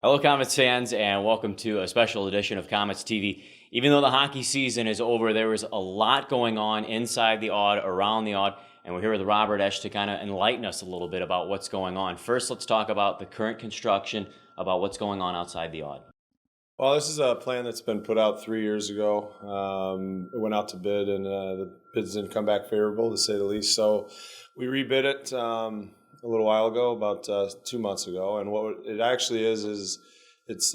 Hello, Comets fans, and welcome to a special edition of Comets TV. Even though the hockey season is over, there was a lot going on inside the Aud, around the Aud, and we're here with Robert Esche to kind of enlighten us a little bit about what's going on. First, let's talk about the current construction, about what's going on outside the Aud. Well, this is a plan that's been put out 3 years ago. It went out to bid, and the bids didn't come back favorable, to say the least. So we rebid it a little while ago, about 2 months ago. And what it actually is it's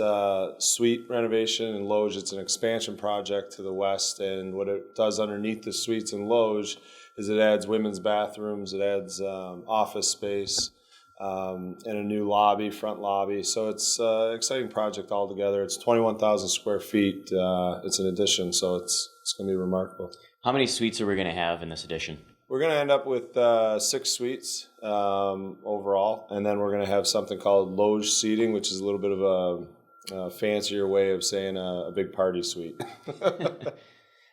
suite renovation and loge. It's an expansion project to the west. And what it does underneath the suites and loge is it adds women's bathrooms, it adds office space, and a new lobby, front lobby. So it's an exciting project altogether. It's 21,000 square feet. It's an addition, so it's going to be remarkable. How many suites are we going to have in this addition? We're going to end up with 6 suites overall, and then we're going to have something called loge seating, which is a little bit of a fancier way of saying a big party suite.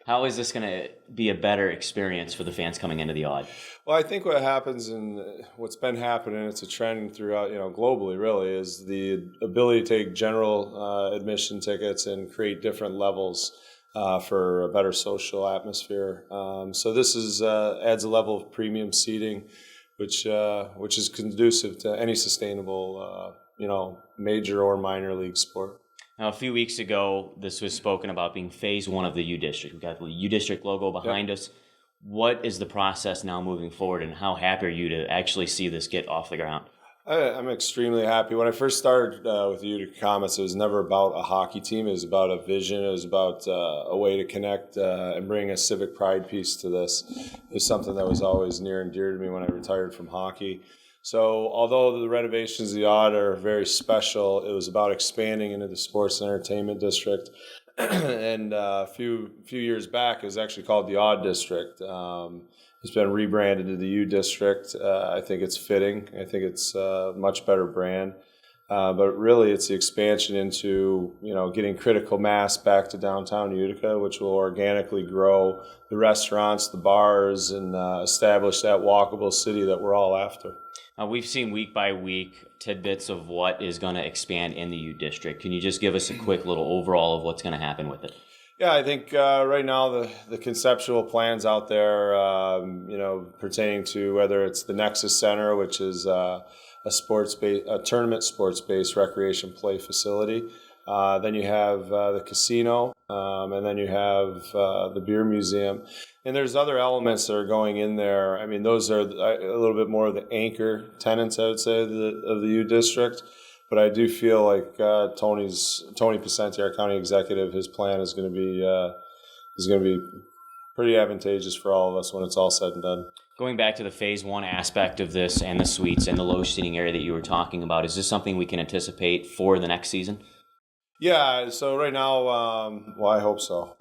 How is this going to be a better experience for the fans coming into the Aud? Well, I think what happens and what's been happening, it's a trend throughout, globally really, is the ability to take general admission tickets and create different levels for a better social atmosphere. So this adds a level of premium seating, which is conducive to any sustainable, major or minor league sport. Now, a few weeks ago, this was spoken about being phase one of the U District. We've got the U District logo behind us. What is the process now moving forward, and how happy are you to actually see this get off the ground? I'm extremely happy. When I first started with the Utica Comets, it was never about a hockey team. It was about a vision. It was about a way to connect and bring a civic pride piece to this. It was something that was always near and dear to me when I retired from hockey. So although the renovations of the Aud are very special, it was about expanding into the sports and entertainment district. And a few years back, it was actually called the Aud District. It's been rebranded to the U District. I think it's fitting. I think it's a much better brand. But really, it's the expansion into, getting critical mass back to downtown Utica, which will organically grow the restaurants, the bars, and establish that walkable city that we're all after. We've seen week by week tidbits of what is going to expand in the U District. Can you just give us a quick little overall of what's going to happen with it? Yeah, I think right now the conceptual plans out there, pertaining to whether it's the Nexus Center, which is a tournament sports-based recreation play facility. Then you have the casino, and then you have the beer museum. And there's other elements that are going in there. I mean, those are a little bit more of the anchor tenants, I would say, of the U District. But I do feel like Tony Pacenti, our county executive, his plan is going to be pretty advantageous for all of us when it's all said and done. Going back to the phase one aspect of this and the suites and the loge seating area that you were talking about, is this something we can anticipate for the next season? Yeah, so right now, I hope so.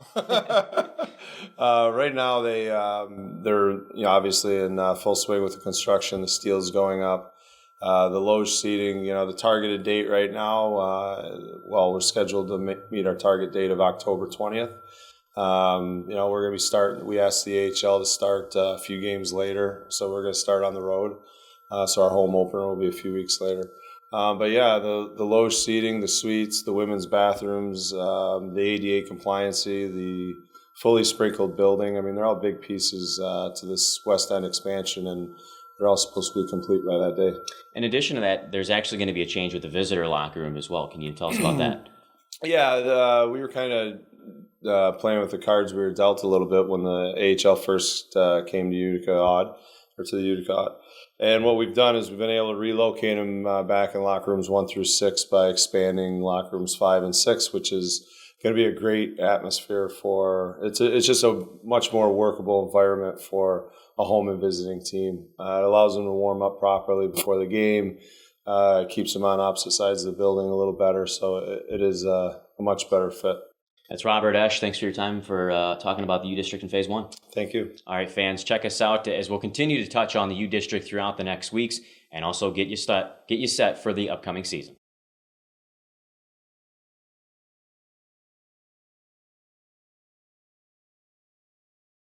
Right now, they're we're in full swing with the construction. The steel's going up. The loge seating, the targeted date right now, we're scheduled to meet our target date of October 20th. We're going to be starting, we asked the AHL to start a few games later, so we're going to start on the road. So our home opener will be a few weeks later. But yeah, the loge seating, the suites, the women's bathrooms, the ADA compliancy, the fully sprinkled building, I mean, they're all big pieces to this West End expansion, and they're all supposed to be complete by that day. In addition to that, there's actually going to be a change with the visitor locker room as well. Can you tell us about that? Yeah, we were kind of playing with the cards we were dealt a little bit when the AHL first came to Utica Aud, or to the Utica Aud. And what we've done is we've been able to relocate them back in locker rooms 1 through 6 by expanding locker rooms 5 and 6, which is going to be a great atmosphere for. It's just a much more workable environment for a home and visiting team. It allows them to warm up properly before the game. It keeps them on opposite sides of the building a little better, so it is a much better fit. That's Robert Esche. Thanks for your time for talking about the U District in Phase 1. Thank you. All right, fans, check us out as we'll continue to touch on the U District throughout the next weeks and also get you set for the upcoming season.